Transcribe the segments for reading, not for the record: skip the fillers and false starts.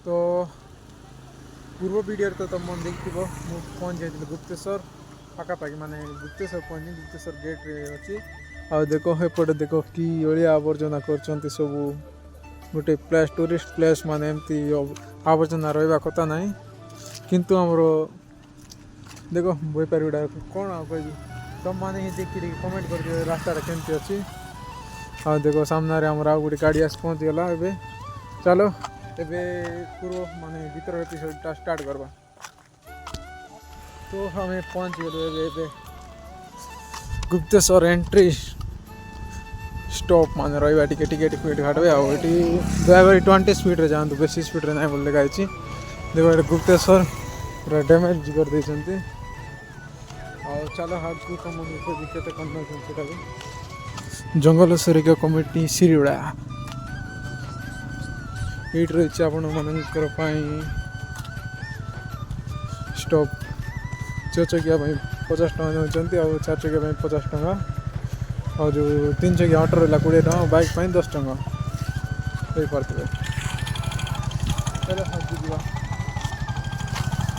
तो पूर्व वीडियो तो तुम देखिए पहुँच जाइए गुप्तेश्वर पाखापाखि माने गुप्तेश्वर पहुँची गुप्तेश्वर गेट रे अच्छी आ देख एपटे देख कि अलिया आवर्जना कर सब गोटे प्लेस टूरिस्ट प्लेस माने एमती आवर्जना रहा कथा ना किंतु आमर देख बेपार गुड़ा कौन आ कह तुम मैंने ही देखिए कमेंट कर रास्ता केमती अच्छी हाँ देख सामने आमर आ गोटे गाड़ी आस पहुँचीगला ए चलो एबे पूर्व माने भीतर एपिसोडटा स्टार्ट करवा तो हमें पहुँच गए गुप्तेश्वर एंट्री स्टॉप माने रहा टिके टिकेट काटवे आटी दयाकोरी 20 स्पीड रे जातु बेसी स्पीड रे ना बोल गाई देखो ये गुप्तेश्वर पूरा डैमेज कर देते चलो हाथ को कम केते कम जंगल सुरक्षा कमिटी सिरिउड़ा ये रही आपण मानकर स्टॉप चौचकिया 50 टका नौकरी और 4 चकिया 50 टका और जो 3 चकिया ऑटो रहा 20 टका बाइक 10 टका ये पारे चलो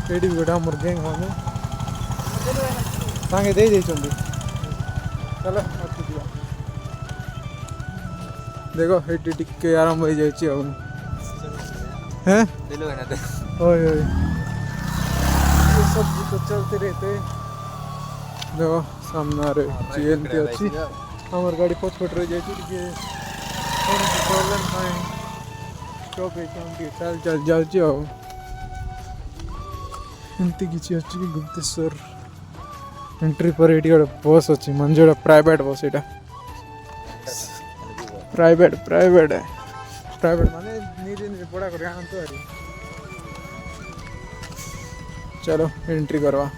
ये गोटे आम गैंग मैंने सांगे दे चलो देखो ये टिके आरंभ हो जाए हैं ओए ओए ये सब तो चलते रहते देखो सामने रे जीएनटी अच्छी हमार गाड़ी पछपट रही जाए प्रॉब्लम है स्टॉप चल चल जाऊँ एमती किसी अच्छी कि गुप्तेश्वर एंट्री पर ये गोटे बस अच्छी मन जो प्राइवेट बस यहाँ प्राइवेट माने निजे निजे पढ़ा कर आनते अरे चलो एंट्री करवा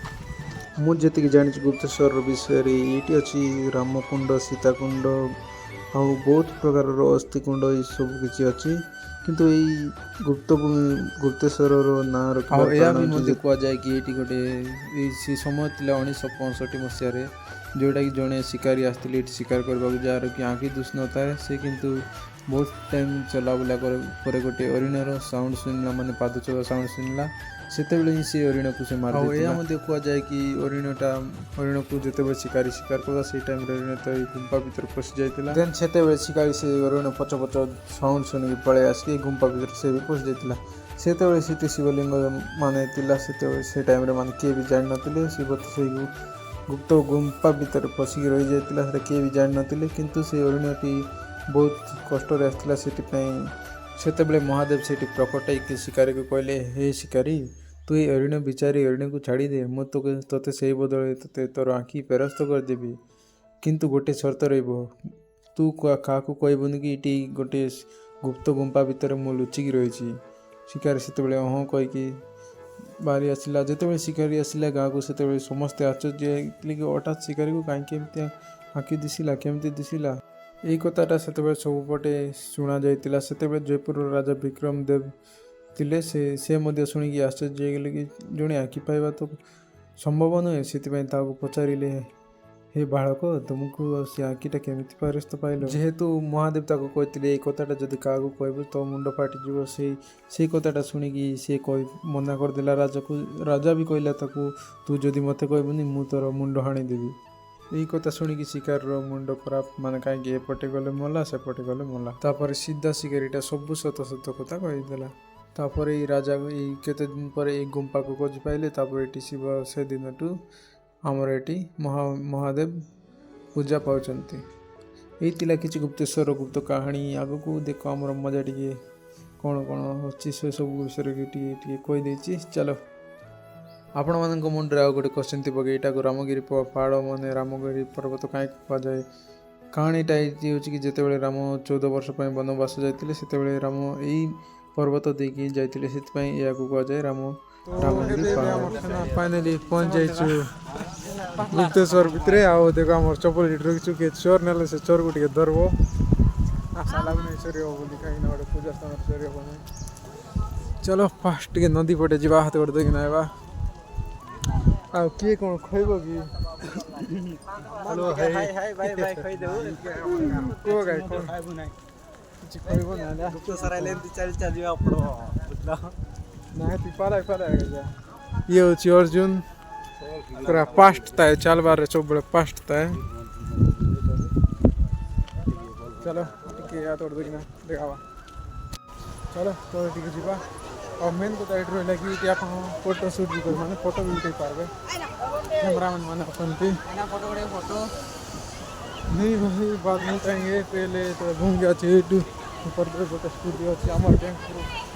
मुझे जी जानी गुप्तेश्वर विषय ये अच्छी रामकुंड सीताकुंड आ बहुत प्रकार अस्थिकुंड ये सब किसी अच्छी किंतु यही गुप्तेश्वर ना रखा कहुए कि ये गोटे समय थी 1965 मसीह जोटा कि जड़े शिकारी आसते शिकार करने जार कि आँखि दुष न था से किंतु बहुत टाइम चलाबुला पर गोटे हरिणर साउंड शुणला माने पाद चला साउंड शुणला से सी हरिण को मार कहुए कि हरिण को जिते शिकारी शिकार करता से टाइम हरिण तो गुंपा भर पशि जाता देन से शिकारी से हरिण पच पच साउंड शुणी पलि आसिक गुंपा भर से भी पशि जाता से सीटी शिवलिंग माने से टाइम माने किए भी जान शिव से गुप्त गुंपा भर पशिक रही जाता किए भी जान किंतु से हरिणटी बहुत कष्ट आसला से महादेव से प्रकट शिकारी को कहले हे शिकारी तू ये हरिण बिचारी हरिण को छाड़ी दे मु तो तोते से बदल ते तोर आँखि फेरस्त करदेवी किंतु गोटे शर्त रही तू क्या कहबुनि कि ये गोटे गुप्त गुंपा भितर मु लुचिकी रही शिकारी से हाँ कहीकि बाहरी आसला जिते शिकारी आसला गाँव को से समस्ते आश्चर्य हठात शिकारी को कहीं आँखि दिशिला केमती दिशिला यही कथाटा से सबुपटे शुणा जाता से जयपुर राजा विक्रम देव थिले से शुणिकी आश्चर्य होगले कि जड़े आँखि पाइबा तो संभव नुहे से पचारे हे बालक तुमको से आँखिटा केमिति फेरस्त पाइल जेहेतु महादेव कहते ये कथाटा जब क्या कहब तो मुंड फाटिज से कथाटा शुणिकी सी मना करदेला राजा को राजा भी कहला तू जदि मत कहबुनि मु तोर मुंड हाणीदेवी यही कथा शुणिकी शिकार मुंड खराब माने कहीं एपटे गले मला सेपटे गले मला तापर सीधा शिकारीटा सब सत सत कथा कहीदेला तापर राजा केते दिन पर एक गुंपा को खोज पाइले तापर ये शिव से दिन टू आमर ये महादेव पूजा पाउचंती यही थिला किछि गुप्तेश्वर गुप्त कहानी आग को देख आमर मजा टी कौन कौन अच्छी से सब विषय कहीदे चलो आपण मान मुंडे आ गोटे क्वेश्चन थी कि यहाँ रामगिरी पहाड़ मान रामगिरी पर्वत कहीं कहुए कहानीटा ये हूँ कि जिते राम 14 वर्ष वनवास जाते से राम यही पर्वत देकी जाते से कहुए रामगिरी फाइनाली पहुँच जाइए गुप्तेश्वर भितर आओ देखो आम चपल रखी किए चोर ना से चोर को धरब आशा लगुन चोरी हम बोली कहीं गोटे पूजा स्थान चोरी हम चलो फास्ट टे नदी पटे जा हाथ गोटे देखना है आ किए कौन खइब कि हेलो हाय हाय भाई भाई खइ देउ को गाय कोन खाइबु नै କିଛି କହିବ ନା ଗୁପ୍ତ ସାରା ହେଲେ ଏମିତି ଚାଲିଯିବା ଆପଣ ବୁଝିଲ ନାଇଁ ପାରାଏ ଇଏ ହେଉଛି ଅର୍ଜୁନ ପୁରା ଫାଷ୍ଟ ଥାଏ ଚାଲବାରେ ସବୁବେଳେ ଫାଷ୍ଟ ଥାଏ चलो टिके तोड़ देखना देखावा चलो तो टिके जीवा और मेन कथा ये रहा कि ये आप फोटो शूट भी कर माने फोटो भी उठे पारबे कैमरामैन माने अपन पे फोटो नहीं भाई बाद में कहेंगे पहले तो घूम गया छे ऊपर पे फोटो स्टूडियो अछि हमर बैंक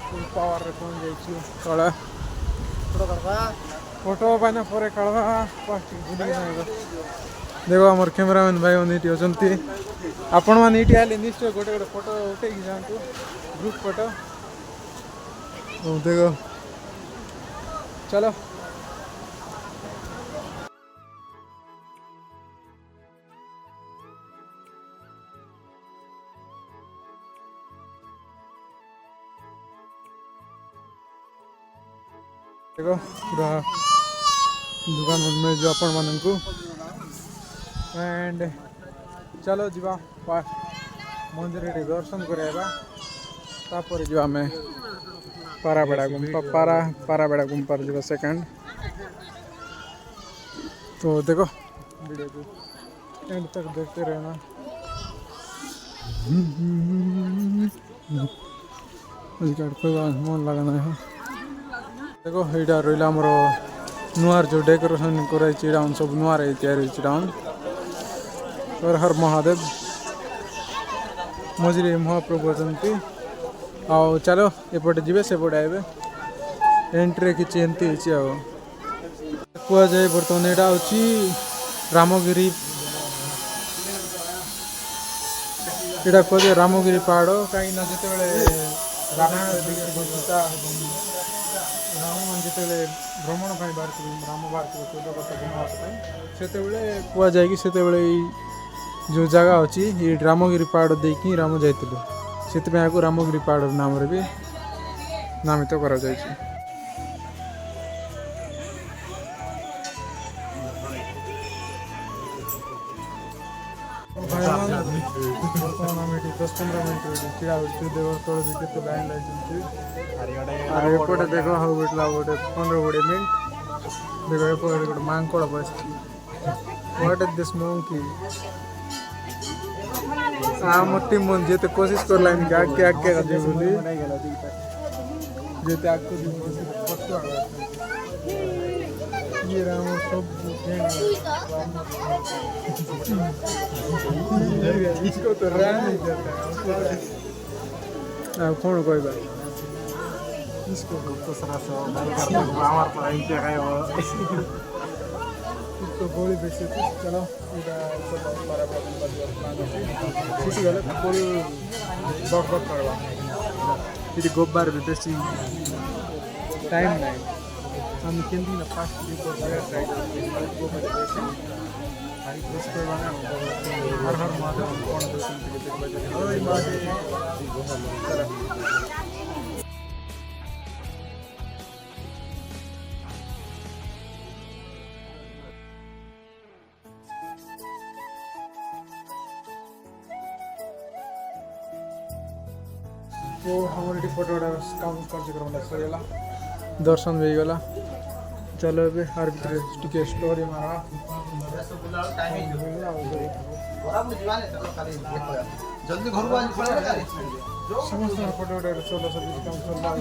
फुल पावर रे पहुंच जाई छी तळा फोटो करबा फोटो बाना परे कळवा फास्ट बुली ना देखो हमर कैमरामैन भाई ओनीटी अछंती आपण माने इटी आले निश्चय गोटे गोटे फोटो उठे कि जानतु ग्रुप फोटो ओ देखो चलो देखो पूरा दुकान में जो आपण माननकु एंड चलो जीवा मंदिर दर्शन कराइबा तापर जीवा में पाराबेड़ा गुम्पा पाराबेड़ा गुम्पार जीवा सेकंड तो देखो वीडियो को एंड तक देखते रहना कोई मन लगना है देखो यहाँ रहा आमर नुआर जो डेकोरेशन कराई सब नुआर तैयारी हर हर महादेव मझे महाप्रभु अछंती आओ चलो एपटे जीवे सेपटे आए एंट्री किसी एमती कह जाए बर्तमान यहाँ हूँ रामगिरी यहाँ कह रामगिरी पहाड़ कहीं जिते रामायण गीता राम जिते भ्रमण बाहर राम बाहर 14 वर्ष बनवास से कह जाए कि जो जगह अच्छी ये रामगिरी पहाड़ देकी राम जाइए से रामगिरी पहाड़ नाम भी नामित करा जायछि। बर्तमान आम ये 10-15 मिनट छिड़ा देव तौर भी केते लाइन लगे एपटे देख हाँ बैठला गोटे 15-20 मिनट देखो एपटे गोटे मांकड़ बस व्हाट इज दिस मंकी आम टीम जेते कोशिश करला इनके आगे आगे कर बोली जेते आगे पछुआ ये राम सब इसको तो रहा नहीं जाता अब कौन कोई बात इसको तो सरा से हमार पर इंटे गए तो गोली बेचे चलो इधर सब para सिटी वाले फुल बक बक करवा इधर गोबर भी बेची टाइम नहीं हम केंद्र ना फास्ट भी को बड़ा साइड गोबर बेचे हाई प्रेस करवाना हर हर माधव कौन दर्शन के लिए बजे ओए माधव चलो तो हमारे फोटो काम कार्यक्रम सरीगला दर्शन भी गला चलो ए हर टिके स्टोरी मारा जल्दी घर समस्त फोटो चलो सब काम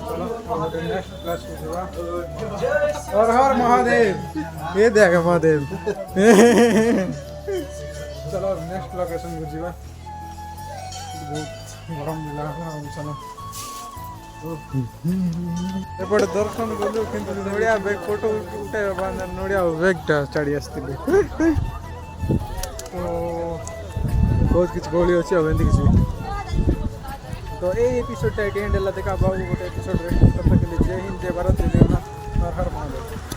चलो नेक्स्ट क्लास हर हर महादेव ये देख महादेव चलो नेक्स्ट लोकेशन को जीवा गरम चलो एपटे दर्शन गलु किंतु नड़िया बैग फोटो उठाइबा नड़िया बैगटा चढ़ी आसती तो बहुत किसी गली अच्छी अब एमती किसी तो ये एपिसोड एंड है देखा बाबू गोटे एपिसोड तब तक के लिए जय हिंद जय भारत जय जगन्नाथ हर हर महादेव।